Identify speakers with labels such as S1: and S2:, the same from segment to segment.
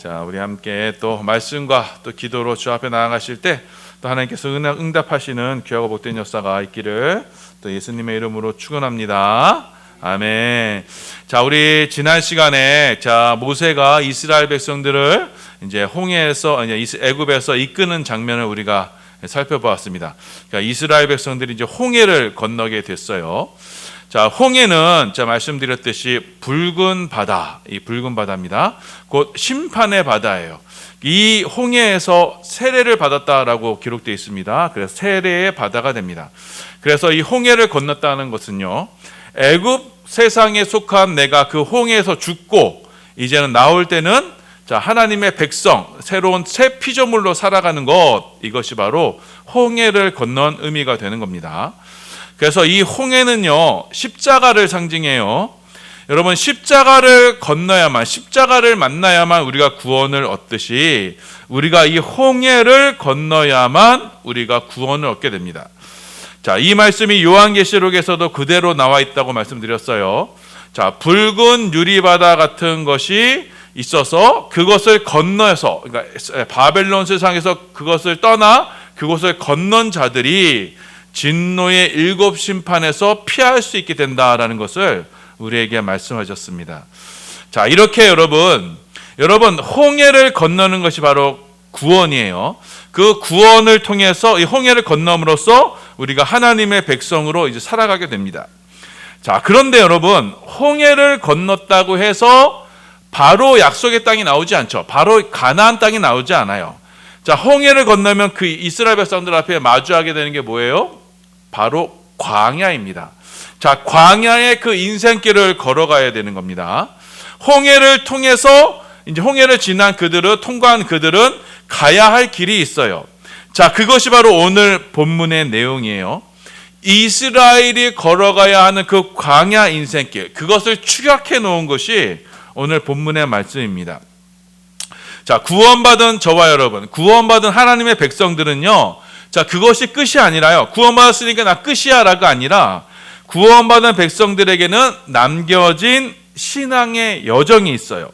S1: 자, 우리 함께 또 말씀과 또 기도로 주 앞에 나아가실 때 또 하나님께서 응답하시는 귀하고 복된 역사가 있기를 또 예수님의 이름으로 축원합니다. 아멘. 자, 우리 지난 시간에 모세가 이스라엘 백성들을 이제 홍해에서 애굽에서 이끄는 장면을 우리가 살펴보았습니다. 그러니까 이스라엘 백성들이 이제 홍해를 건너게 됐어요. 자, 홍해는 말씀드렸듯이 붉은 바다, 이 붉은 바다입니다. 곧 심판의 바다예요. 이 홍해에서 세례를 받았다라고 기록되어 있습니다. 그래서 세례의 바다가 됩니다. 그래서 이 홍해를 건넜다는 것은요, 애굽 세상에 속한 내가 그 홍해에서 죽고 이제는 나올 때는 하나님의 백성, 새로운 새 피조물로 살아가는 것, 이것이 바로 홍해를 건넌 의미가 되는 겁니다. 그래서 이 홍해는요, 십자가를 상징해요. 여러분, 십자가를 건너야만, 십자가를 만나야만 우리가 구원을 얻듯이 우리가 이 홍해를 건너야만 우리가 구원을 얻게 됩니다. 자, 이 말씀이 요한계시록에서도 그대로 나와 있다고 말씀드렸어요. 자, 붉은 유리바다 같은 것이 있어서 그것을 건너서, 그러니까 바벨론 세상에서 그것을 떠나 그것을 건넌 자들이 진노의 7 심판에서 피할 수 있게 된다라는 것을 우리에게 말씀하셨습니다. 자, 이렇게 여러분 홍해를 건너는 것이 바로 구원이에요. 그 구원을 통해서 이 홍해를 건너므로써 우리가 하나님의 백성으로 이제 살아가게 됩니다. 자, 그런데 여러분, 홍해를 건넜다고 해서 바로 약속의 땅이 나오지 않죠. 바로 가나안 땅이 나오지 않아요. 자, 홍해를 건너면 그 이스라엘 백성들 앞에 마주하게 되는 게 뭐예요? 바로 광야입니다. 자, 광야의 그 인생길을 걸어가야 되는 겁니다. 홍해를 통해서 이제 홍해를 통과한 그들은 가야 할 길이 있어요. 자, 그것이 바로 오늘 본문의 내용이에요. 이스라엘이 걸어가야 하는 그 광야 인생길, 그것을 축약해 놓은 것이 오늘 본문의 말씀입니다. 자, 구원받은 저와 여러분, 구원받은 하나님의 백성들은요, 자, 그것이 끝이 아니라요, 구원받았으니까 나 끝이야라가 아니라 구원받은 백성들에게는 남겨진 신앙의 여정이 있어요.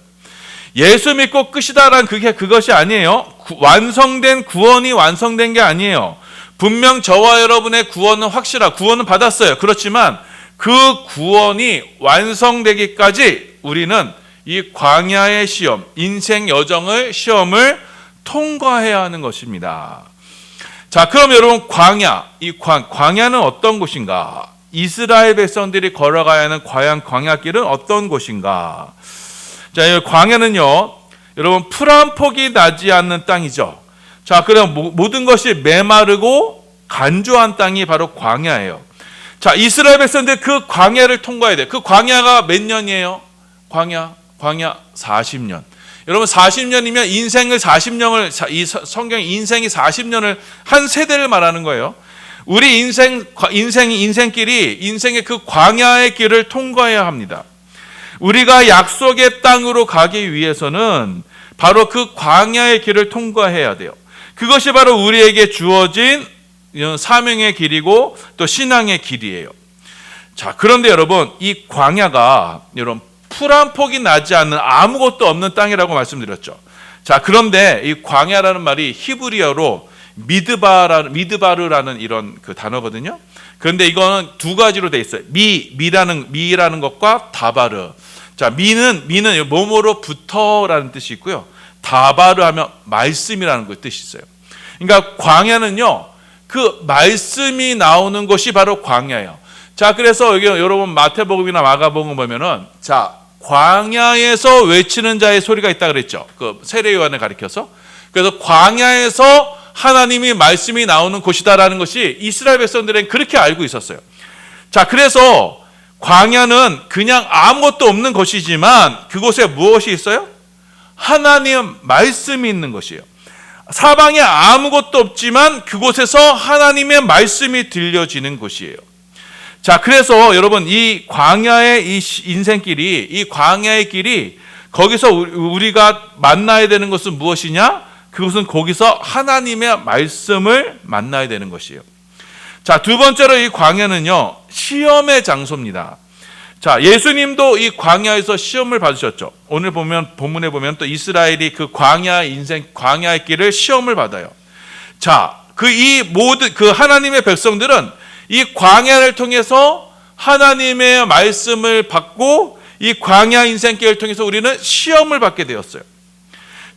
S1: 예수 믿고 끝이다라는 그것이 아니에요. 완성된 구원이 완성된 게 아니에요. 분명 저와 여러분의 구원은 구원은 받았어요. 그렇지만 그 구원이 완성되기까지 우리는 이 광야의 시험, 인생 여정을 시험을 통과해야 하는 것입니다. 자, 그럼 여러분, 광야는 어떤 곳인가? 이스라엘 백성들이 걸어가야 하는 광야길은 어떤 곳인가? 자, 이 광야는요, 여러분, 풀 한 폭이 나지 않는 땅이죠. 자, 그럼 모든 것이 메마르고 간조한 땅이 바로 광야예요. 자, 이스라엘 백성들 그 광야를 통과해야 돼요. 그 광야가 몇 년이에요? 광야 40년. 여러분, 40년이면 이 성경이 인생이 40년을 한 세대를 말하는 거예요. 우리 인생길이 인생의 그 광야의 길을 통과해야 합니다. 우리가 약속의 땅으로 가기 위해서는 바로 그 광야의 길을 통과해야 돼요. 그것이 바로 우리에게 주어진 사명의 길이고 또 신앙의 길이에요. 자, 그런데 여러분, 이 광야가 풀 한 폭이 나지 않는 아무것도 없는 땅이라고 말씀드렸죠. 자, 그런데 이 광야라는 말이 히브리어로 미드바르라는 이런 그 단어거든요. 그런데 이거는 두 가지로 돼 있어요. 미라는 것과 다바르. 자, 미는 뭐뭐로부터라는 뜻이 있고요. 다바르 하면 말씀이라는 뜻이 있어요. 그러니까 광야는요, 그 말씀이 나오는 것이 바로 광야예요. 자, 그래서 여기 여러분 마태복음이나 마가복음 보면은, 자, 광야에서 외치는 자의 소리가 있다 그랬죠. 그 세례 요한을 가리켜서. 그래서 광야에서 하나님이 말씀이 나오는 곳이다라는 것이 이스라엘 백성들은 그렇게 알고 있었어요. 자, 그래서 광야는 그냥 아무것도 없는 곳이지만 그곳에 무엇이 있어요? 하나님 말씀이 있는 것이에요. 사방에 아무것도 없지만 그곳에서 하나님의 말씀이 들려지는 곳이에요. 자, 그래서 여러분, 이 광야의 이 인생길이, 이 광야의 길이 거기서 우리가 만나야 되는 것은 무엇이냐? 그것은 거기서 하나님의 말씀을 만나야 되는 것이에요. 자, 두 번째로 이 광야는요, 시험의 장소입니다. 자, 예수님도 이 광야에서 시험을 받으셨죠. 오늘 보면 본문에 보면 또 이스라엘이 그 광야의 길을 시험을 받아요. 자, 이 모든 하나님의 백성들은 이 광야를 통해서 하나님의 말씀을 받고 이 광야 인생길을 통해서 우리는 시험을 받게 되었어요.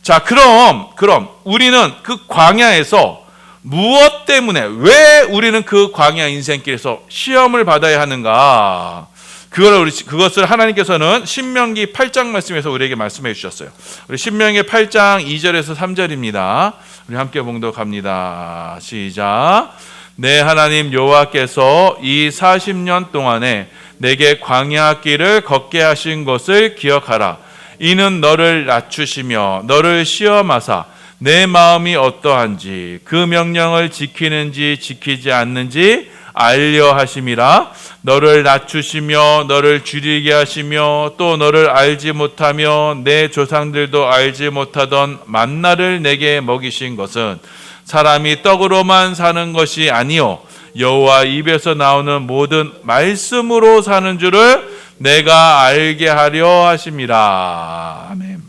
S1: 자, 그럼 우리는 그 광야에서 무엇 때문에 왜 우리는 그 광야 인생길에서 시험을 받아야 하는가? 그것을 하나님께서는 신명기 8장 말씀에서 우리에게 말씀해 주셨어요. 우리 신명기 8장 2절에서 3절입니다. 우리 함께 봉독합니다. 시작. 내 하나님 여호와께서 이 40년 동안에 내게 광야 길을 걷게 하신 것을 기억하라. 이는 너를 낮추시며 너를 시험하사 내 마음이 어떠한지 그 명령을 지키는지 지키지 않는지 알려 하심이라. 너를 낮추시며 너를 줄이게 하시며 또 너를 알지 못하며 내 조상들도 알지 못하던 만나를 내게 먹이신 것은 사람이 떡으로만 사는 것이 아니요 여호와 입에서 나오는 모든 말씀으로 사는 줄을 내가 알게 하려 하심이라. 아멘.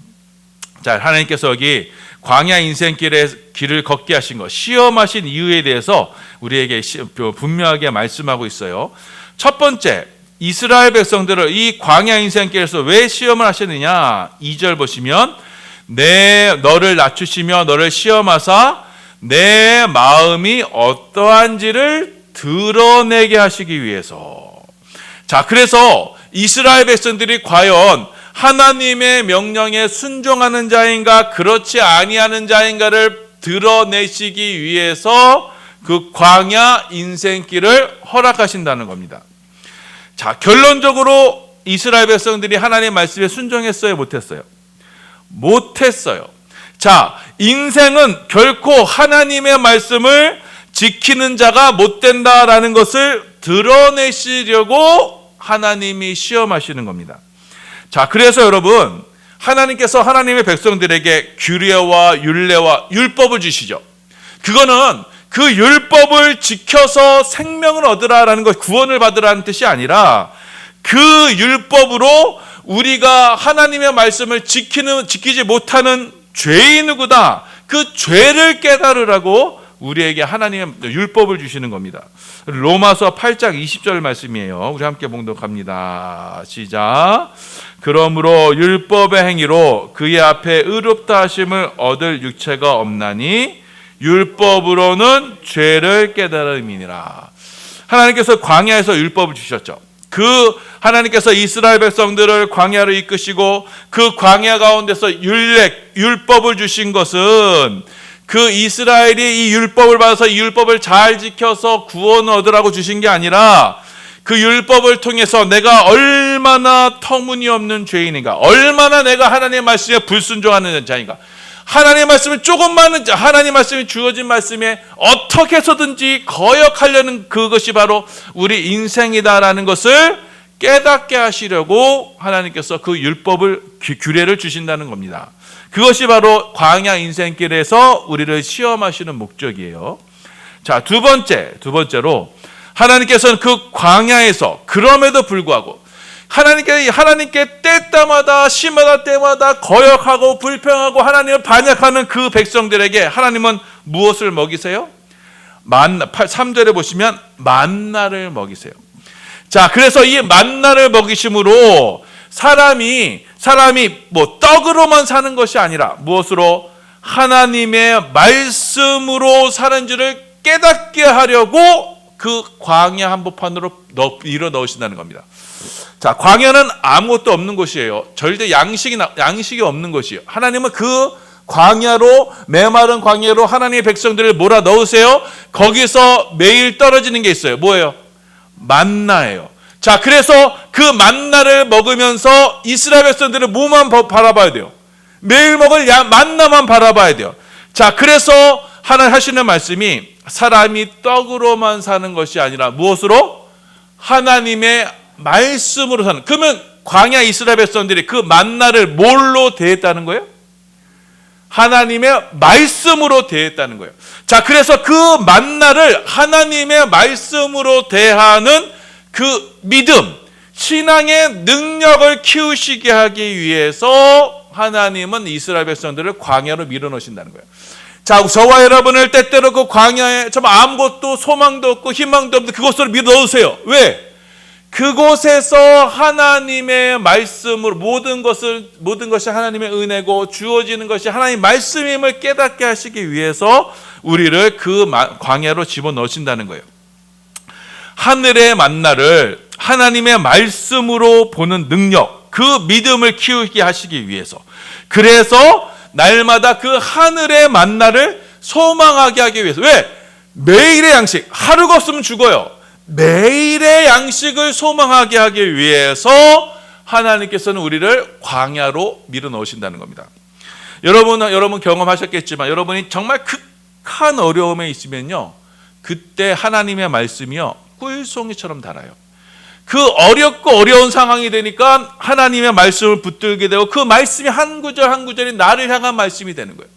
S1: 자, 하나님께서 여기 광야 인생길의 길을 걷게 하신 것, 시험하신 이유에 대해서 우리에게 분명하게 말씀하고 있어요. 첫 번째, 이스라엘 백성들을 이 광야 인생길에서 왜 시험을 하셨느냐? 2절 보시면 너를 낮추시며 너를 시험하사 내 마음이 어떠한지를 드러내게 하시기 위해서. 자, 그래서 이스라엘 백성들이 과연 하나님의 명령에 순종하는 자인가 그렇지 아니하는 자인가를 드러내시기 위해서 그 광야 인생길을 허락하신다는 겁니다. 자, 결론적으로 이스라엘 백성들이 하나님의 말씀에 순종했어요, 못했어요? 못했어요. 자, 인생은 결코 하나님의 말씀을 지키는 자가 못 된다라는 것을 드러내시려고 하나님이 시험하시는 겁니다. 자, 그래서 여러분, 하나님께서 하나님의 백성들에게 규례와 율례와 율법을 주시죠. 그거는 그 율법을 지켜서 생명을 얻으라라는 것, 구원을 받으라는 뜻이 아니라 그 율법으로 우리가 하나님의 말씀을 지키지 못하는 죄인 누구다, 그 죄를 깨달으라고 우리에게 하나님의 율법을 주시는 겁니다. 로마서 8장 20절 말씀이에요. 우리 함께 봉독합니다. 시작. 그러므로 율법의 행위로 그의 앞에 의롭다 하심을 얻을 육체가 없나니 율법으로는 죄를 깨달음이니라. 하나님께서 광야에서 율법을 주셨죠. 하나님께서 이스라엘 백성들을 광야로 이끄시고 그 광야 가운데서 율법을 주신 것은 그 이스라엘이 이 율법을 받아서 이 율법을 잘 지켜서 구원을 얻으라고 주신 게 아니라 그 율법을 통해서 내가 얼마나 터무니없는 죄인인가, 얼마나 내가 하나님의 말씀에 불순종하는 자인가, 하나님의 말씀을 하나님의 말씀이 주어진 말씀에 어떻게 해서든지 거역하려는 그것이 바로 우리 인생이다라는 것을 깨닫게 하시려고 하나님께서 그 율법을, 규례를 주신다는 겁니다. 그것이 바로 광야 인생길에서 우리를 시험하시는 목적이에요. 자, 두 번째로 하나님께서는 그 광야에서 그럼에도 불구하고 하나님께 때마다 시마다 때마다 거역하고 불평하고 하나님을 반역하는 그 백성들에게 하나님은 무엇을 먹이세요? 3절에 보시면 만나를 먹이세요. 자, 그래서 이 만나를 먹이심으로 사람이 뭐 떡으로만 사는 것이 아니라 무엇으로? 하나님의 말씀으로 사는 줄을 깨닫게 하려고 그 광야 한복판으로 밀어 넣으신다는 겁니다. 자, 광야는 아무것도 없는 곳이에요. 절대 양식이 없는 곳이에요. 하나님은 그 광야로, 메마른 광야로 하나님의 백성들을 몰아 넣으세요. 거기서 매일 떨어지는 게 있어요. 뭐예요? 만나예요. 자, 그래서 그 만나를 먹으면서 이스라엘 백성들은 뭐만 바라봐야 돼요? 매일 먹을 만나만 바라봐야 돼요. 자, 그래서 하나님 하시는 말씀이 사람이 떡으로만 사는 것이 아니라 무엇으로? 하나님의 말씀으로 사는. 그러면 광야 이스라엘 백성들이 그 만나를 뭘로 대했다는 거예요? 하나님의 말씀으로 대했다는 거예요. 자, 그래서 그 만나를 하나님의 말씀으로 대하는 그 믿음, 신앙의 능력을 키우시게 하기 위해서 하나님은 이스라엘 백성들을 광야로 밀어넣으신다는 거예요. 자, 저와 여러분을 때때로 그 광야에 정말 아무것도 소망도 없고 희망도 없는데 그곳으로 밀어넣으세요. 왜? 그곳에서 하나님의 말씀으로 모든 것이 하나님의 은혜고 주어지는 것이 하나님의 말씀임을 깨닫게 하시기 위해서 우리를 그 광야로 집어넣으신다는 거예요. 하늘의 만나를 하나님의 말씀으로 보는 능력, 그 믿음을 키우게 하시기 위해서, 그래서 날마다 그 하늘의 만나를 소망하게 하기 위해서. 왜? 매일의 양식, 하루가 없으면 죽어요. 매일의 양식을 소망하게 하기 위해서 하나님께서는 우리를 광야로 밀어넣으신다는 겁니다. 여러분 경험하셨겠지만 여러분이 정말 극한 어려움에 있으면요, 그때 하나님의 말씀이요 꿀송이처럼 달아요. 그 어렵고 어려운 상황이 되니까 하나님의 말씀을 붙들게 되고 그 말씀이 한 구절 한 구절이 나를 향한 말씀이 되는 거예요.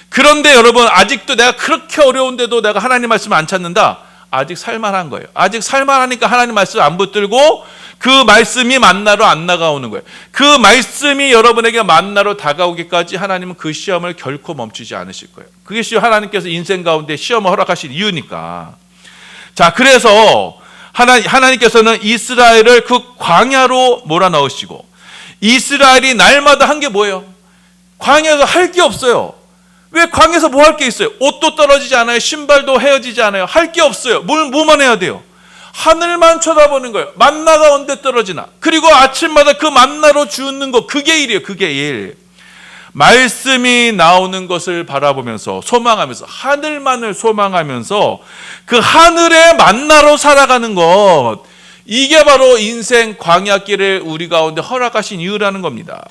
S1: 그런데 여러분, 아직도 내가 그렇게 어려운데도 내가 하나님 말씀을 안 찾는다? 아직 살만한 거예요. 아직 살만하니까 하나님 말씀을 안 붙들고 그 말씀이 만나로 안 나가오는 거예요. 그 말씀이 여러분에게 만나로 다가오기까지 하나님은 그 시험을 결코 멈추지 않으실 거예요. 그게 하나님께서 인생 가운데 시험을 허락하신 이유니까. 자, 그래서 하나님께서는 이스라엘을 그 광야로 몰아넣으시고, 이스라엘이 날마다 한 게 뭐예요? 광야에서 할 게 없어요. 왜? 광야에서 뭐 할 게 있어요? 옷도 떨어지지 않아요. 신발도 헤어지지 않아요. 할 게 없어요. 뭐만 해야 돼요? 하늘만 쳐다보는 거예요. 만나가 언제 떨어지나. 그리고 아침마다 그 만나로 주는 거, 그게 일이에요. 그게 일. 말씀이 나오는 것을 바라보면서 소망하면서, 하늘만을 소망하면서 그 하늘의 만나로 살아가는 것, 이게 바로 인생 광야길을 우리 가운데 허락하신 이유라는 겁니다.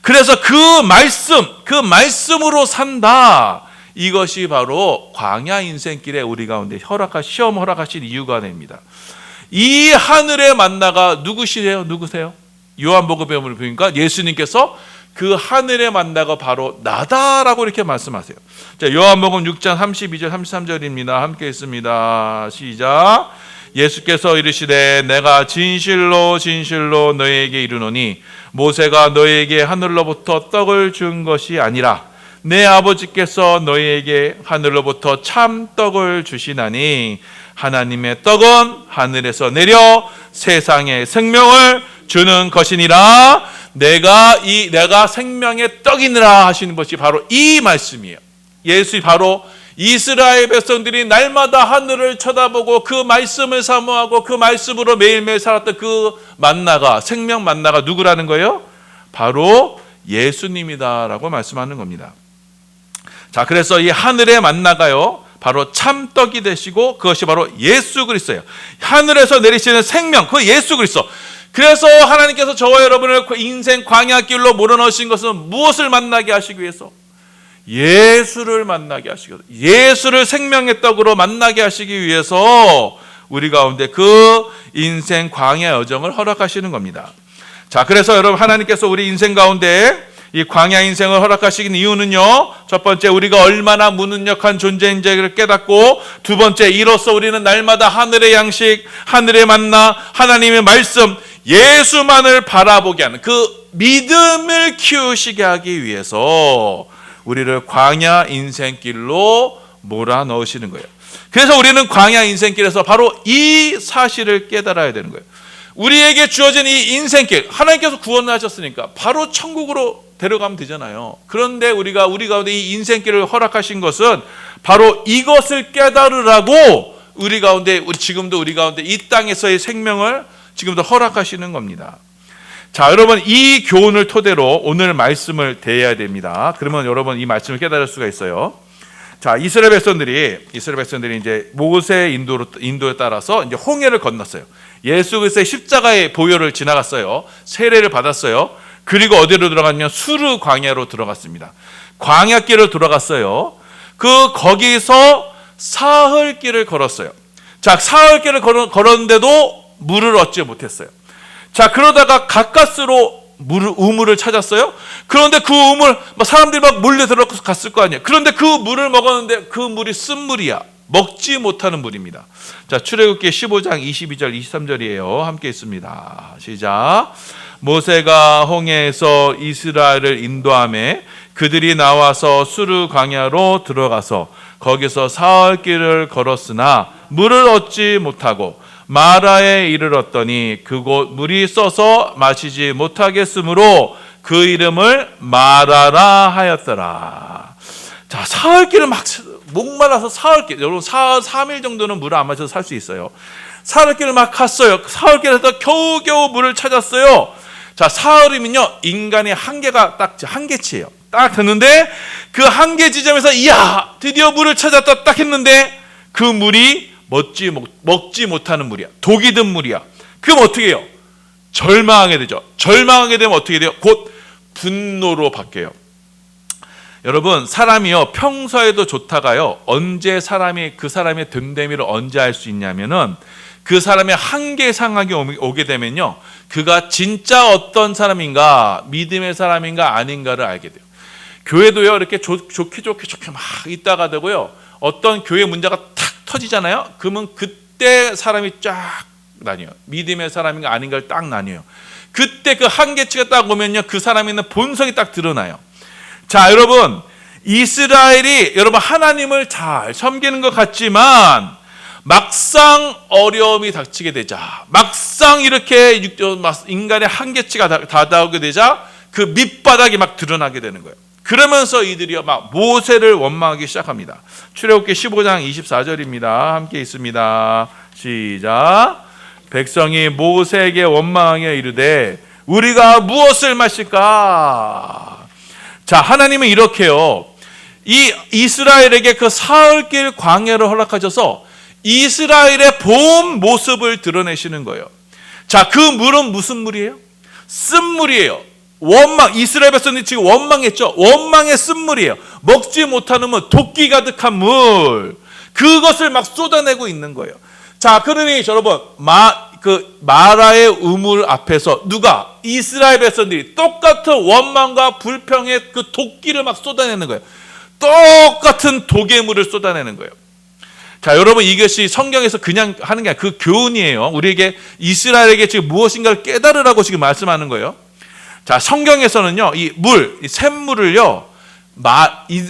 S1: 그래서 그 말씀으로 산다, 이것이 바로 광야 인생길에 우리 가운데 시험 허락하신 이유가 됩니다. 이 하늘의 만나가 누구세요? 요한복음에 보니까 예수님께서 그 하늘의 만나가 바로 나다라고 이렇게 말씀하세요. 자, 요한복음 6장 32절 33절입니다. 함께 있습니다. 시작. 예수께서 이르시되 내가 진실로 진실로 너희에게 이르노니 모세가 너희에게 하늘로부터 떡을 준 것이 아니라 내 아버지께서 너희에게 하늘로부터 참 떡을 주시나니 하나님의 떡은 하늘에서 내려 세상에 생명을 주는 것이니라. 내가 생명의 떡이니라 하시는 것이 바로 이 말씀이에요. 예수이 바로 이스라엘 백성들이 날마다 하늘을 쳐다보고 그 말씀을 사모하고 그 말씀으로 매일매일 살았던 그 만나가, 생명 만나가 누구라는 거예요? 바로 예수님이다라고 말씀하는 겁니다. 자, 그래서 이 하늘의 만나가요 바로 참떡이 되시고 그것이 바로 예수 그리스도예요. 하늘에서 내리시는 생명, 그 예수 그리스도. 그래서 하나님께서 저와 여러분을 인생 광야길로 몰아넣으신 것은 무엇을 만나게 하시기 위해서? 예수를 만나게 하시기 위해서, 예수를 생명의 떡으로 만나게 하시기 위해서 우리 가운데 그 인생 광야 여정을 허락하시는 겁니다. 자, 그래서 여러분, 하나님께서 우리 인생 가운데 이 광야 인생을 허락하시는 이유는요, 첫 번째, 우리가 얼마나 무능력한 존재인지를 깨닫고, 두 번째, 이로써 우리는 날마다 하늘의 양식, 하늘의 만나, 하나님의 말씀, 예수만을 바라보게 하는 그 믿음을 키우시게 하기 위해서 우리를 광야 인생길로 몰아넣으시는 거예요. 그래서 우리는 광야 인생길에서 바로 이 사실을 깨달아야 되는 거예요. 우리에게 주어진 이 인생길, 하나님께서 구원을 하셨으니까 바로 천국으로 데려가면 되잖아요. 그런데 우리 가운데 이 인생길을 허락하신 것은 바로 이것을 깨달으라고 지금도 우리 가운데 이 땅에서의 생명을 지금도 허락하시는 겁니다. 자, 여러분, 이 교훈을 토대로 오늘 말씀을 대해야 됩니다. 그러면 여러분 이 말씀을 깨달을 수가 있어요. 자, 이스라엘 백성들이 이제 모세의 인도에 따라서 이제 홍해를 건넜어요. 예수 그리스도의 십자가의 보혈을 지나갔어요. 세례를 받았어요. 그리고 어디로 들어갔냐면 수르 광야로 들어갔습니다. 광야길을 들어갔어요. 거기서 사흘길을 걸었어요. 자, 사흘길을 걸었는데도 물을 얻지 못했어요. 자, 그러다가 가까스로 우물을 찾았어요. 그런데 그 우물, 사람들이 막 몰려 들어갔을 거 아니에요. 그런데 그 물을 먹었는데 그 물이 쓴물이야. 먹지 못하는 물입니다. 자, 출애굽기 15장 22절 23절이에요. 함께 있습니다. 시작. 모세가 홍해에서 이스라엘을 인도하매 그들이 나와서 수르 광야로 들어가서 거기서 사흘 길을 걸었으나 물을 얻지 못하고 마라에 이르렀더니 그곳 물이 써서 마시지 못하겠으므로 그 이름을 마라라 하였더라. 자, 사흘 길을 막 목말라서 사흘 길, 여러분 3일 정도는 물을 안 마셔서 살 수 있어요. 사흘 길을 막 갔어요. 사흘 길에서 겨우겨우 물을 찾았어요. 자, 사흘이면요 인간의 한계가 딱 한계치예요. 딱 됐는데 그 한계 지점에서 이야 드디어 물을 찾았다 딱 했는데 그 물이 먹지 못하는 물이야. 독이 든 물이야. 그럼 어떻게 해요? 절망하게 되죠. 절망하게 되면 어떻게 돼요? 곧 분노로 바뀌어요. 여러분, 사람이요 평소에도 좋다가요 언제 그 사람의 됨됨이를 언제 알 수 있냐면은 그 사람의 한계 상황이 오게 되면요 그가 진짜 어떤 사람인가, 믿음의 사람인가 아닌가를 알게 돼요. 교회도요 이렇게 좋게 막 있다가 되고요 어떤 교회 문제가 탁 터지잖아요. 그러면 그때 사람이 쫙 나뉘어요. 믿음의 사람인가 아닌가를 딱 나뉘어요. 그때 그 한계치가 딱 오면요 그 사람이 있는 본성이 딱 드러나요. 자, 여러분, 이스라엘이 여러분 하나님을 잘 섬기는 것 같지만 막상 어려움이 닥치게 되자, 막상 이렇게 인간의 한계치가 다가오게 되자 그 밑바닥이 막 드러나게 되는 거예요. 그러면서 이들이 막 모세를 원망하기 시작합니다. 출애굽기 15장 24절입니다. 함께 있습니다. 시작. 백성이 모세에게 원망하여 이르되 우리가 무엇을 마실까? 자, 하나님은 이렇게요. 이 이스라엘에게 그 사흘길 광야를 허락하셔서 이스라엘의 본 모습을 드러내시는 거예요. 자, 그 물은 무슨 물이에요? 쓴물이에요. 원망, 이스라엘 백성들이 지금 원망했죠. 원망의 쓴물이에요. 먹지 못하는 물, 독기 가득한 물. 그것을 막 쏟아내고 있는 거예요. 자, 그러니 여러분, 마라의 우물 앞에서 누가? 이스라엘 백성들이 똑같은 원망과 불평의 그 독기를 막 쏟아내는 거예요. 똑같은 독의 물을 쏟아내는 거예요. 자, 여러분, 이것이 성경에서 그냥 하는 게 아니라 그 교훈이에요. 우리에게 이스라엘에게 지금 무엇인가를 깨달으라고 지금 말씀하는 거예요. 자, 성경에서는요, 이 샘물을요,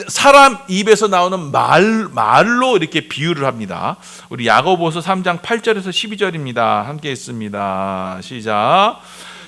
S1: 사람 입에서 나오는 말로 이렇게 비유를 합니다. 우리 야고보서 3장 8절에서 12절입니다. 함께 있습니다. 시작.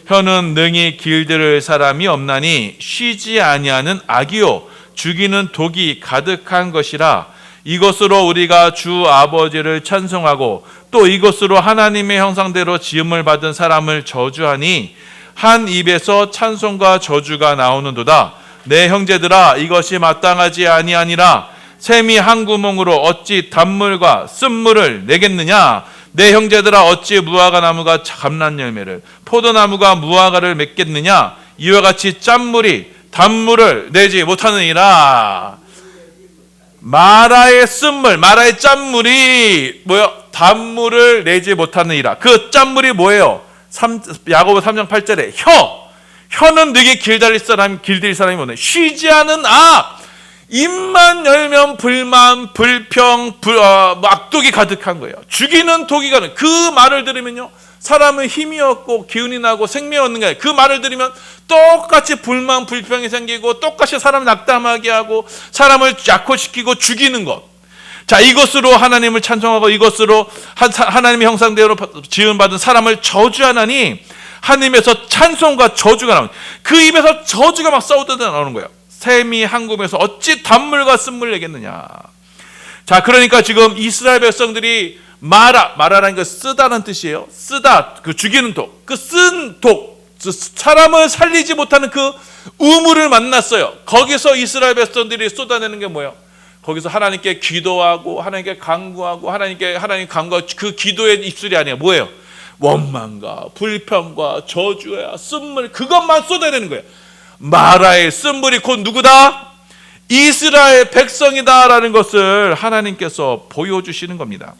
S1: 혀는 능히 길들을 사람이 없나니 쉬지 아니하는 악이요 죽이는 독이 가득한 것이라. 이것으로 우리가 주 아버지를 찬송하고 또 이것으로 하나님의 형상대로 지음을 받은 사람을 저주하니 한 입에서 찬송과 저주가 나오는도다. 내 형제들아, 이것이 마땅하지 아니하니라. 샘이 한 구멍으로 어찌 단물과 쓴물을 내겠느냐? 내 형제들아, 어찌 무화과 나무가 감람 열매를, 포도나무가 무화과를 맺겠느냐? 이와 같이 짠물이 단물을 내지 못하느니라. 마라의 쓴물, 마라의 짠물이 뭐요? 단물을 내지 못하느니라. 그 짠물이 뭐예요? 야고보 3장 8절에 혀는 능히 길들일 사람이 뭐냐? 쉬지 않은 악. 입만 열면 불만, 불평, 악독이 가득한 거예요. 죽이는 독이 가득한. 그 말을 들으면요, 사람은 힘이 없고 기운이 나고 생명이 없는 거예요. 그 말을 들으면 똑같이 불만, 불평이 생기고 똑같이 사람을 낙담하게 하고 사람을 약호시키고 죽이는 것. 자, 이것으로 하나님을 찬송하고 이것으로 하나님의 형상대로 지음받은 사람을 저주하나니 하나님에서 찬송과 저주가 나오는, 그 입에서 저주가 막 쏟아져 나오는 거예요. 샘이 한 구멍에서 어찌 단물과 쓴물 내겠느냐. 자, 그러니까 지금 이스라엘 백성들이 마라라는 거 쓰다는 뜻이에요. 쓰다, 그 죽이는 독, 그 쓴 독, 사람을 살리지 못하는 그 우물을 만났어요. 거기서 이스라엘 백성들이 쏟아내는 게 뭐예요? 거기서 하나님께 기도하고 하나님께 간구하고 하나님 간구하고 그 기도의 입술이 아니에요. 뭐예요? 원망과 불평과 저주야 쓴물, 그것만 쏟아내는 거예요. 마라의 쓴물이 곧 누구다? 이스라엘 백성이다라는 것을 하나님께서 보여주시는 겁니다.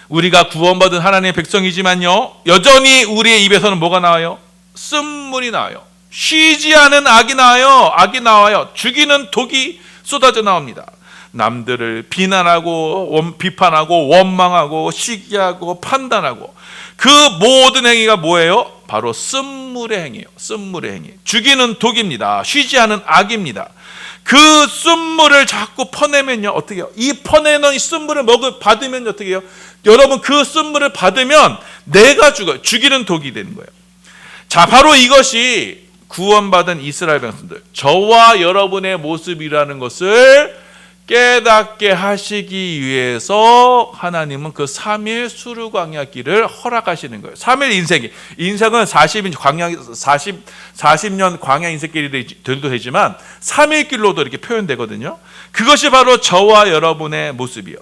S1: 우리가 구원받은 하나님의 백성이지만요, 여전히 우리의 입에서는 뭐가 나와요? 쓴물이 나와요. 쉬지 않은 악이 나와요. 죽이는 독이 쏟아져 나옵니다. 남들을 비난하고 비판하고 원망하고 시기하고 판단하고 그 모든 행위가 뭐예요? 바로 쓴물의 행위예요. 쓴물의 행위. 죽이는 독입니다. 쉬지 않은 악입니다. 그 쓴물을 자꾸 퍼내면요 어떻게 해요? 이 퍼내는 이 쓴물을 받으면 어떻게 해요? 여러분 그 쓴물을 받으면 내가 죽어요. 죽이는 독이 되는 거예요. 자, 바로 이것이 구원받은 이스라엘 백성들, 저와 여러분의 모습이라는 것을 깨닫게 하시기 위해서 하나님은 그 3일 수르 광야 길을 허락하시는 거예요. 3일 인생은 40년 광야 인생길도 되지만 3일 길로도 이렇게 표현되거든요. 그것이 바로 저와 여러분의 모습이요.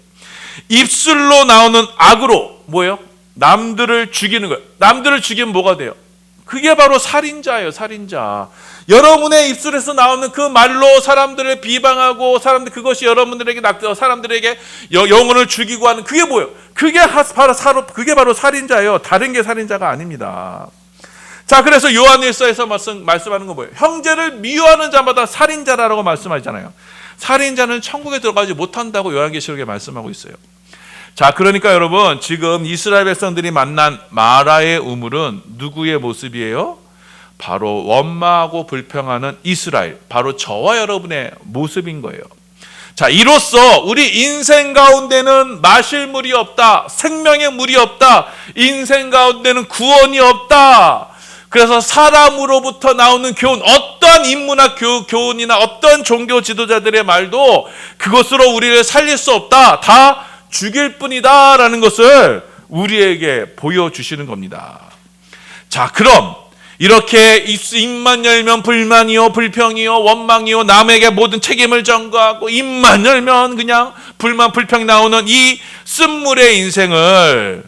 S1: 입술로 나오는 악으로 뭐예요? 남들을 죽이는 거예요. 남들을 죽이면 뭐가 돼요? 그게 바로 살인자예요. 살인자. 여러분의 입술에서 나오는 그 말로 사람들을 비방하고 그것이 여러분들에게 사람들에게 영혼을 죽이고 하는 그게 뭐예요? 그게 바로 살인자예요. 다른 게 살인자가 아닙니다. 자, 그래서 요한일서에서 말씀하는 건 뭐예요? 형제를 미워하는 자마다 살인자라고 말씀하잖아요. 살인자는 천국에 들어가지 못한다고 요한계시록에 말씀하고 있어요. 자, 그러니까 여러분 지금 이스라엘 백성들이 만난 마라의 우물은 누구의 모습이에요? 바로 원망하고 불평하는 이스라엘, 바로 저와 여러분의 모습인 거예요. 자, 이로써 우리 인생 가운데는 마실 물이 없다, 생명의 물이 없다, 인생 가운데는 구원이 없다. 그래서 사람으로부터 나오는 교훈, 어떠한 인문학 교훈이나 어떤 종교 지도자들의 말도 그것으로 우리를 살릴 수 없다, 다 죽일 뿐이다 라는 것을 우리에게 보여주시는 겁니다. 자, 그럼 이렇게 입만 열면 불만이요, 불평이요, 원망이요, 남에게 모든 책임을 전가하고 입만 열면 그냥 불만, 불평이 나오는 이 쓴물의 인생을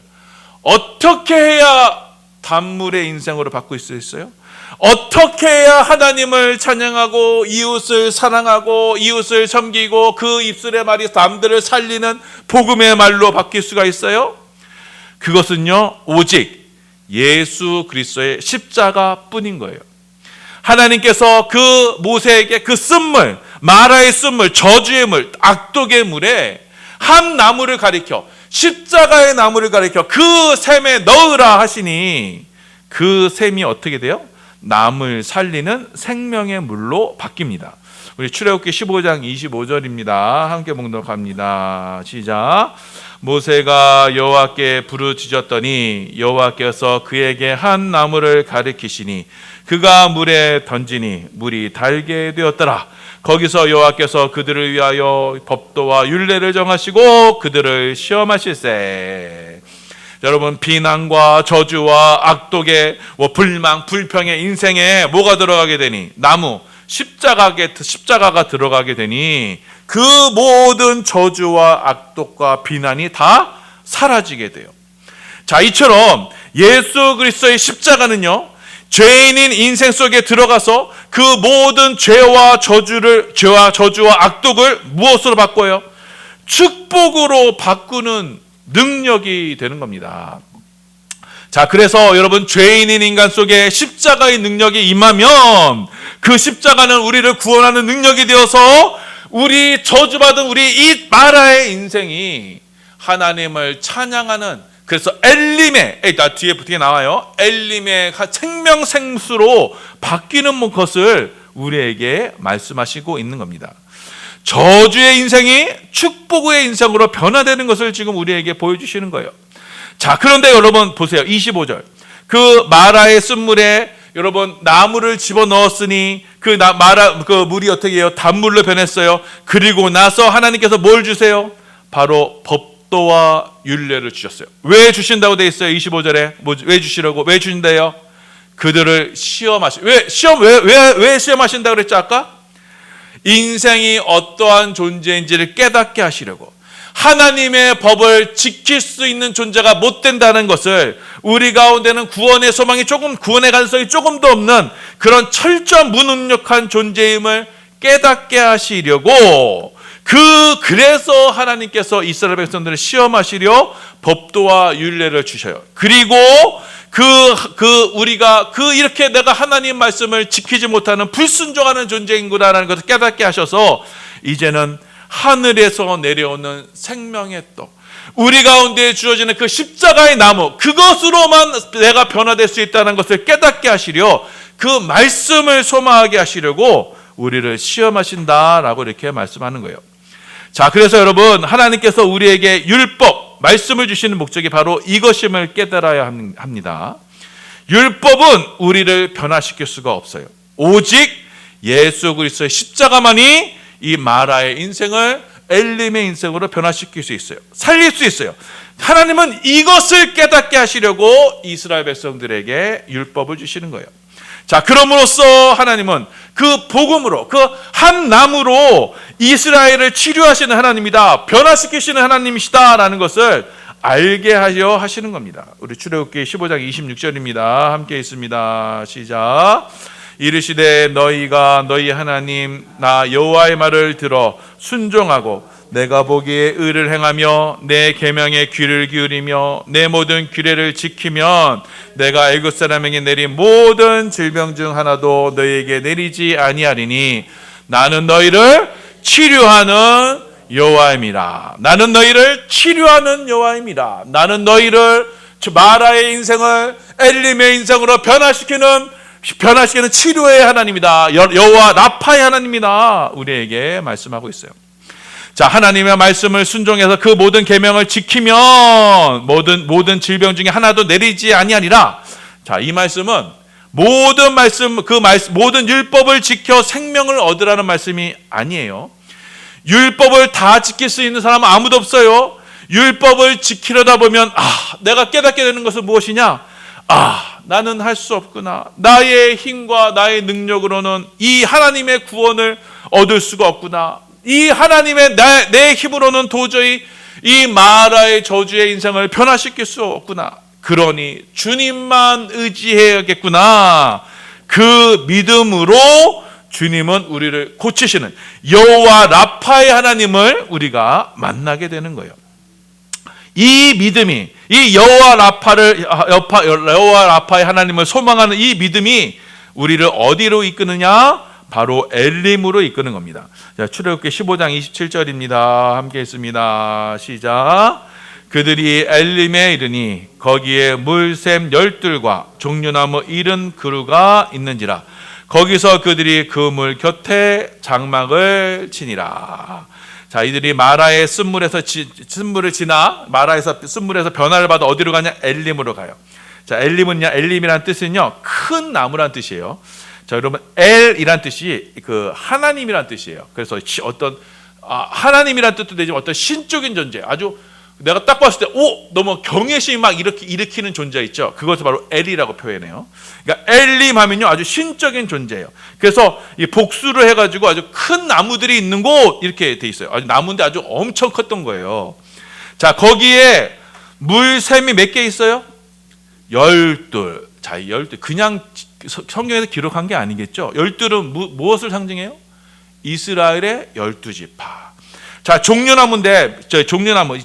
S1: 어떻게 해야 단물의 인생으로 바꿀 수 있어요? 어떻게 해야 하나님을 찬양하고 이웃을 사랑하고 이웃을 섬기고 그 입술의 말이 남들을 살리는 복음의 말로 바뀔 수가 있어요? 그것은요 오직 예수 그리스도의 십자가 뿐인 거예요. 하나님께서 그 모세에게 그 쓴물, 마라의 쓴물, 저주의 물, 악독의 물에 한 나무를 가리켜, 십자가의 나무를 가리켜 그 샘에 넣으라 하시니 그 샘이 어떻게 돼요? 남을 살리는 생명의 물로 바뀝니다. 우리 출애굽기 15장 25절입니다. 함께 봉독합니다. 시작. 모세가 여호와께 부르짖었더니 여호와께서 그에게 한 나무를 가리키시니 그가 물에 던지니 물이 달게 되었더라. 거기서 여호와께서 그들을 위하여 법도와 율례를 정하시고 그들을 시험하실세. 여러분, 비난과 저주와 악독의 불망, 불평의 인생에 뭐가 들어가게 되니? 나무, 십자가가 들어가게 되니 그 모든 저주와 악독과 비난이 다 사라지게 돼요. 자, 이처럼 예수 그리스도의 십자가는요, 죄인인 인생 속에 들어가서 그 모든 죄와 저주와 악독을 무엇으로 바꿔요? 축복으로 바꾸는 능력이 되는 겁니다. 자, 그래서 여러분 죄인인 인간 속에 십자가의 능력이 임하면 그 십자가는 우리를 구원하는 능력이 되어서 우리 저주받은 우리 이 마라의 인생이 하나님을 찬양하는, 그래서 엘림의, 뒤에 붙게 나와요. 엘림의 생명생수로 바뀌는 것을 우리에게 말씀하시고 있는 겁니다. 저주의 인생이 축복의 인생으로 변화되는 것을 지금 우리에게 보여주시는 거예요. 자, 그런데 여러분 보세요. 25절. 그 마라의 쓴물에 여러분 나무를 집어넣었으니 그 물이 어떻게 해요? 단물로 변했어요. 그리고 나서 하나님께서 뭘 주세요? 바로 법도와 율례를 주셨어요. 왜 주신다고 돼 있어요? 25절에 왜 주시려고? 왜 주신대요? 그들을 왜 시험하신다 그랬죠 아까? 인생이 어떠한 존재인지를 깨닫게 하시려고, 하나님의 법을 지킬 수 있는 존재가 못 된다는 것을, 우리 가운데는 구원의 가능성이 조금도 없는 그런 철저한 무능력한 존재임을 깨닫게 하시려고, 그래서 하나님께서 이스라엘 백성들을 시험하시려 법도와 율례를 주셔요. 그리고 우리가 이렇게 내가 하나님 말씀을 지키지 못하는 불순종하는 존재인구나라는 것을 깨닫게 하셔서 이제는 하늘에서 내려오는 생명의 떡, 우리 가운데 주어지는 그 십자가의 나무, 그것으로만 내가 변화될 수 있다는 것을 깨닫게 하시려 그 말씀을 소망하게 하시려고 우리를 시험하신다라고 이렇게 말씀하는 거예요. 자, 그래서 여러분, 하나님께서 우리에게 율법, 말씀을 주시는 목적이 바로 이것임을 깨달아야 합니다. 율법은 우리를 변화시킬 수가 없어요. 오직 예수 그리스도의 십자가만이 이 마라의 인생을 엘림의 인생으로 변화시킬 수 있어요. 살릴 수 있어요. 하나님은 이것을 깨닫게 하시려고 이스라엘 백성들에게 율법을 주시는 거예요. 자, 그럼으로써 하나님은 그 복음으로, 그 한 나무로 이스라엘을 치료하시는 하나님이다, 변화시키시는 하나님이시다라는 것을 알게 하려 하시는 겁니다. 우리 출애굽기 15장 26절입니다. 함께 있습니다. 시작. 이르시되 너희가 너희 하나님 나 여호와의 말을 들어 순종하고 내가 보기에 의를 행하며 내 계명에 귀를 기울이며 내 모든 규례를 지키면 내가 애굽 사람에게 내린 모든 질병 중 하나도 너희에게 내리지 아니하리니 나는 너희를 치료하는 여호와임이라. 나는 너희를 치료하는 여호와임이라. 나는 너희를 마라의 인생을 엘림의 인생으로 변화시키는 치료의 하나님이다. 여호와 라파의 하나님이다. 우리에게 말씀하고 있어요. 자, 하나님의 말씀을 순종해서 그 모든 계명을 지키면 모든 질병 중에 하나도 내리지 아니하리라. 자, 이 말씀은 모든 율법을 지켜 생명을 얻으라는 말씀이 아니에요. 율법을 다 지킬 수 있는 사람은 아무도 없어요. 율법을 지키려다 보면 내가 깨닫게 되는 것은 무엇이냐? 나는 할 수 없구나. 나의 힘과 나의 능력으로는 이 하나님의 구원을 얻을 수가 없구나. 이 하나님의 내 힘으로는 도저히 이 마라의 저주의 인생을 변화시킬 수 없구나. 그러니 주님만 의지해야겠구나. 그 믿음으로 주님은 우리를 고치시는 여호와 라파의 하나님을 우리가 만나게 되는 거예요. 이 믿음이, 이 여호와 라파의 하나님을 소망하는 이 믿음이 우리를 어디로 이끄느냐? 바로 엘림으로 이끄는 겁니다. 자, 출애굽기 15장 27절입니다. 함께 있습니다. 시작. 그들이 엘림에 이르니 거기에 물샘 열둘과 종려나무 70그루가 있는지라. 거기서 그들이 그 물 곁에 장막을 치니라. 자, 이들이 마라의 쓴물에서 마라에서 쓴물에서 변화를 받아 어디로 가냐? 엘림으로 가요. 자, 엘림이란 뜻은요, 큰 나무란 뜻이에요. 자, 여러분, 엘이란 뜻이 그 하나님이란 뜻이에요. 그래서 어떤 하나님이란 뜻도 되지만 어떤 신적인 존재, 아주 내가 딱 봤을 때 너무 경외심이 막 일으키는 존재 있죠. 그것을 바로 엘이라고 표현해요. 그러니까 엘림 하면요, 아주 신적인 존재예요. 그래서 이 복수를 해가지고 아주 큰 나무들이 있는 곳 이렇게 돼 있어요. 아주 나무인데 아주 엄청 컸던 거예요. 자, 거기에 물샘이 몇 개 있어요? 12. 자, 이 12 그냥 성경에서 기록한 게 아니겠죠. 12은 무엇을 상징해요? 이스라엘의 12지파. 자, 종려나무인데,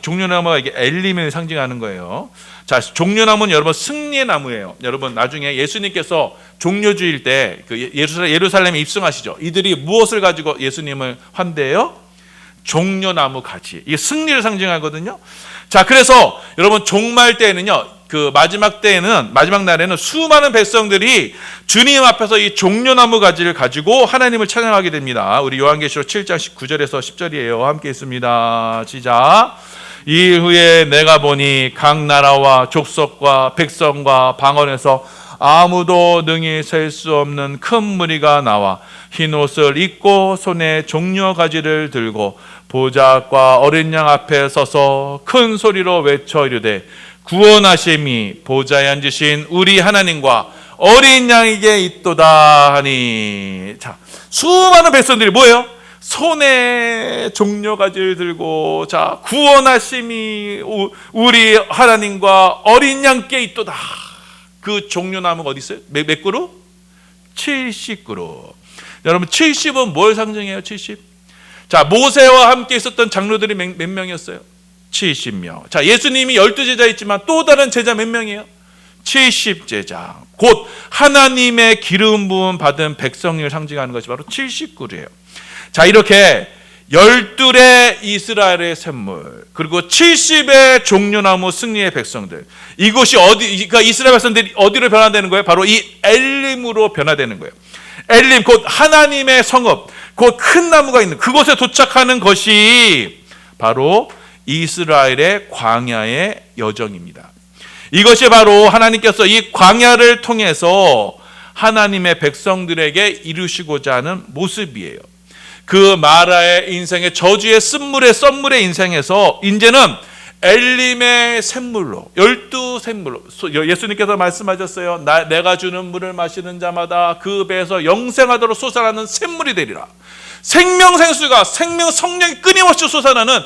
S1: 종려나무가 이게 엘림을 상징하는 거예요. 자, 종려나무는 여러분 승리의 나무예요. 여러분, 나중에 예수님께서 종려주일 때 그 예루살렘에 입성하시죠. 이들이 무엇을 가지고 예수님을 환대해요? 종려나무 가지. 이게 승리를 상징하거든요. 자, 그래서 여러분 종말 때에는요, 그 마지막 날에는 수많은 백성들이 주님 앞에서 이 종려나무 가지를 가지고 하나님을 찬양하게 됩니다. 우리 요한계시록 7장 19절에서 10절이에요. 함께 있습니다. 시작. 이후에 내가 보니 각 나라와 족속과 백성과 방언에서 아무도 능히 셀 수 없는 큰 무리가 나와 흰 옷을 입고 손에 종려 가지를 들고 보좌과 어린 양 앞에 서서 큰 소리로 외쳐 이르되 구원하심이 보좌에 앉으신 우리 하나님과 어린 양에게 있도다 하니. 자, 수많은 백성들이 뭐예요? 손에 종려가지를 들고, 자, 구원하심이 우리 하나님과 어린 양께 있도다. 그 종려나무가 어디 있어요? 몇 그루? 70그루. 여러분, 70은 뭘 상징해요? 70? 자, 모세와 함께 있었던 장로들이 몇 명이었어요? 70명. 자, 예수님이 12제자 있지만 또 다른 제자 몇 명이에요? 70제자. 곧 하나님의 기름 부음 받은 백성을 상징하는 것이 바로 70그루예요. 자, 이렇게 12의 이스라엘의 샘물, 그리고 70의 종려나무 승리의 백성들. 이곳이 그러니까 이스라엘 백성들이 어디로 변화되는 거예요? 바로 이 엘림으로 변화되는 거예요. 엘림, 곧 하나님의 성읍, 곧 큰 나무가 있는 그곳에 도착하는 것이 바로 이스라엘의 광야의 여정입니다. 이것이 바로 하나님께서 이 광야를 통해서 하나님의 백성들에게 이루시고자 하는 모습이에요. 그 마라의 인생의 저주의 썸물의 인생에서 이제는 엘림의 샘물로, 12샘물로, 예수님께서 말씀하셨어요. 내가 주는 물을 마시는 자마다 그 배에서 영생하도록 솟아나는 샘물이 되리라. 생명생수가 성령이 끊임없이 솟아나는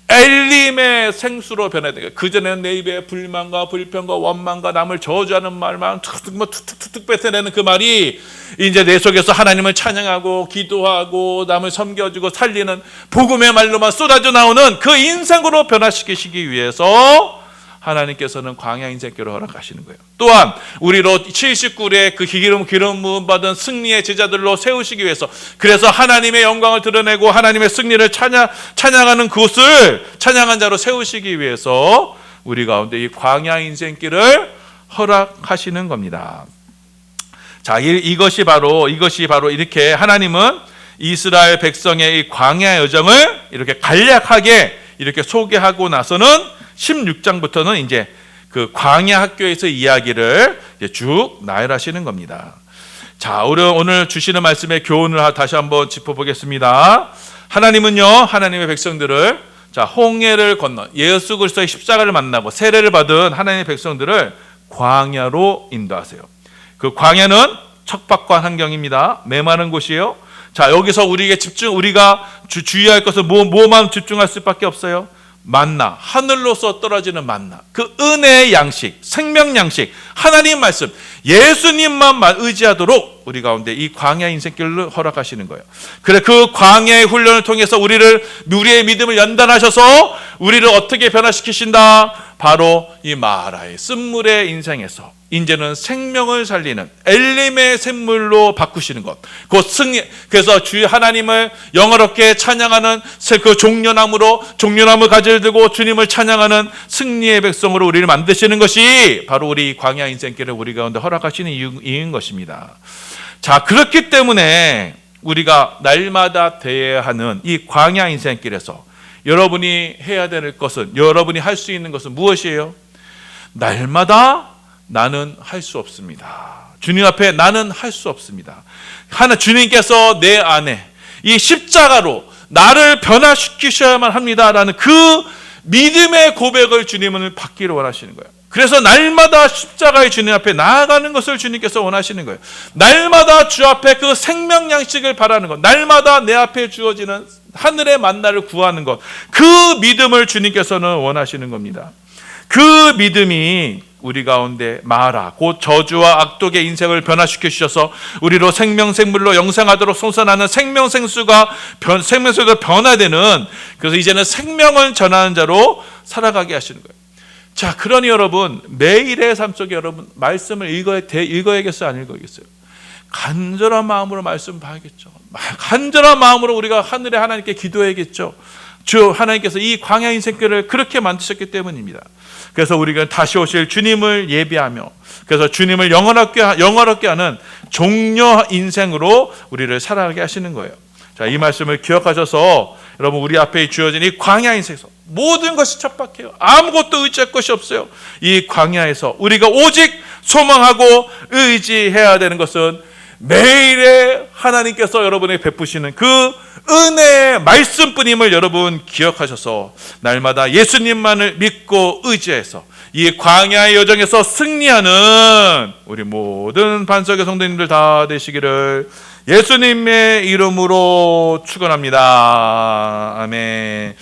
S1: 엘림의 생수로 변화되게. 그전에는 내 입에 불만과 불평과 원망과 남을 저주하는 말만 툭툭툭툭 뱉어내는 그 말이 이제 내 속에서 하나님을 찬양하고 기도하고 남을 섬겨주고 살리는 복음의 말로만 쏟아져 나오는 그 인생으로 변화시키시기 위해서 하나님께서는 광야 인생길을 허락하시는 거예요. 또한 우리로 79의 그 기름 부음 받은 승리의 제자들로 세우시기 위해서, 그래서 하나님의 영광을 드러내고 하나님의 승리를 찬양하는 그곳을 찬양한 자로 세우시기 위해서 우리 가운데 이 광야 인생길을 허락하시는 겁니다. 자, 이것이 바로 이렇게 하나님은 이스라엘 백성의 이 광야 여정을 이렇게 간략하게 이렇게 소개하고 나서는 16장부터는 이제 그 광야 학교에서 이야기를 쭉 나열하시는 겁니다. 자, 오늘 주시는 말씀의 교훈을 다시 한번 짚어보겠습니다. 하나님은요, 하나님의 백성들을, 자, 홍해를 건너 예수 그리스도의 십자가를 만나고 세례를 받은 하나님의 백성들을 광야로 인도하세요. 그 광야는 척박한 환경입니다. 메마른 곳이에요. 자, 여기서 우리가 주의할 것은 뭐만 집중할 수밖에 없어요. 만나, 하늘로서 떨어지는 만나, 그 은혜의 양식, 생명 양식, 하나님 말씀, 예수님만 의지하도록 우리 가운데 이 광야 인생길을 허락하시는 거예요. 그래, 그 광야의 훈련을 통해서 우리의 믿음을 연단하셔서 우리를 어떻게 변화시키신다? 바로 이 마라의 쓴물의 인생에서 이제는 생명을 살리는 엘림의 샘물로 바꾸시는 것, 곧 승리. 그래서 주 하나님을 영어롭게 찬양하는 그 종려나무 가지를 들고 주님을 찬양하는 승리의 백성으로 우리를 만드시는 것이 바로 우리 광야 인생길을 우리 가운데 허락하시는 이유인 것입니다. 자, 그렇기 때문에 우리가 날마다 대해야 하는 이 광야 인생길에서 여러분이 해야 될 것은, 여러분이 할 수 있는 것은 무엇이에요? 날마다 나는 할 수 없습니다. 주님 앞에 나는 할 수 없습니다. 주님께서 내 안에 이 십자가로 나를 변화시키셔야만 합니다라는 그 믿음의 고백을 주님은 받기를 원하시는 거예요. 그래서 날마다 십자가의 주님 앞에 나아가는 것을 주님께서 원하시는 거예요. 날마다 주 앞에 그 생명 양식을 바라는 것, 날마다 내 앞에 주어지는 하늘의 만나를 구하는 것, 그 믿음을 주님께서는 원하시는 겁니다. 그 믿음이 우리 가운데 마라, 곧 저주와 악독의 인생을 변화시켜 주셔서 우리로 생물로 영생하도록 솟아나는 생명생수가 변화되는, 그래서 이제는 생명을 전하는 자로 살아가게 하시는 거예요. 자, 그러니 여러분, 매일의 삶 속에 여러분 말씀을 읽어야겠어요? 안 읽어야겠어요? 간절한 마음으로 말씀 봐야겠죠. 간절한 마음으로 우리가 하늘의 하나님께 기도해야겠죠. 주 하나님께서 이 광야 인생길을 그렇게 만드셨기 때문입니다. 그래서 우리가 다시 오실 주님을 예비하며, 그래서 주님을 영원롭게 하는 종려 인생으로 우리를 살아가게 하시는 거예요. 자, 이 말씀을 기억하셔서 여러분, 우리 앞에 주어진 이 광야 인생에서 모든 것이 척박해요. 아무것도 의지할 것이 없어요. 이 광야에서 우리가 오직 소망하고 의지해야 되는 것은 매일의 하나님께서 여러분에게 베푸시는 그 은혜의 말씀뿐임을 여러분 기억하셔서 날마다 예수님만을 믿고 의지해서 이 광야의 여정에서 승리하는 우리 모든 반석의 성도님들 다 되시기를 예수님의 이름으로 축원합니다. 아멘.